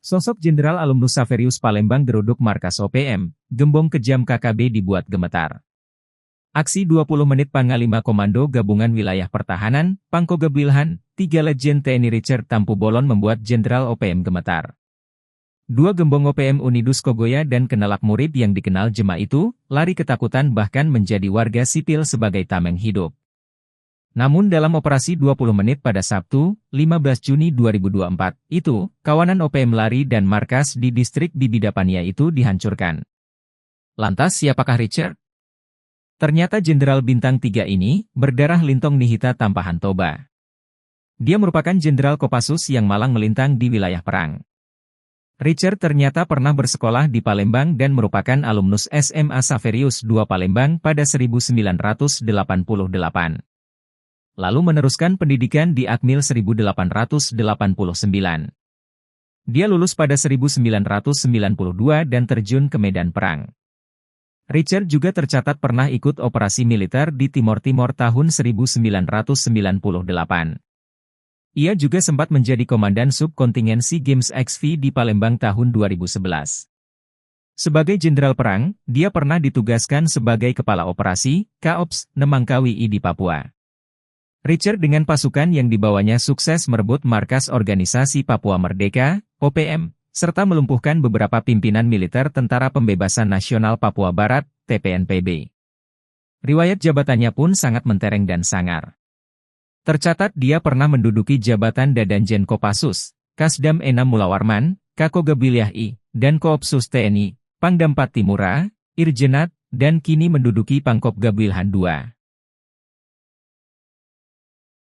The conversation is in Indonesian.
Sosok Jenderal Alumnus Xaverius Palembang geruduk markas OPM, gembong kejam KKB dibuat gemetar. Aksi 20 menit Panglima Komando Gabungan Wilayah Pertahanan, Pangkogebilhan, 3 Legend TNI Richard Tampu Bolon membuat Jenderal OPM gemetar. Dua gembong OPM Unidus Kogoya dan Kenelak Murid yang dikenal Jema itu, lari ketakutan bahkan menjadi warga sipil sebagai tameng hidup. Namun dalam operasi 20 menit pada Sabtu, 15 Juni 2024, itu, kawanan OPM lari dan markas di distrik Bibidapania itu dihancurkan. Lantas siapakah Richard? Ternyata Jenderal Bintang 3 ini, berdarah lintong nihita tampahan toba. Dia merupakan Jenderal Kopassus yang malang melintang di wilayah perang. Richard ternyata pernah bersekolah di Palembang dan merupakan alumnus SMA Xaverius II Palembang pada 1988. Lalu meneruskan pendidikan di Akmil 1889. Dia lulus pada 1992 dan terjun ke medan perang. Richard juga tercatat pernah ikut operasi militer di Timor Timur tahun 1998. Ia juga sempat menjadi komandan subkontingen SEA Games XV di Palembang tahun 2011. Sebagai jenderal perang, dia pernah ditugaskan sebagai kepala operasi, KOPS, Nemangkawi di Papua. Richard dengan pasukan yang dibawanya sukses merebut markas Organisasi Papua Merdeka, OPM, serta melumpuhkan beberapa pimpinan militer Tentara Pembebasan Nasional Papua Barat, TPNPB. Riwayat jabatannya pun sangat mentereng dan sangar. Tercatat dia pernah menduduki jabatan Dadanjen Kopassus, Kasdam Enam Mulawarman, Kakogebiliah I, dan Koopsus TNI, Pangdam Patimura, Irjenat, dan kini menduduki Pangkopgabilhan II.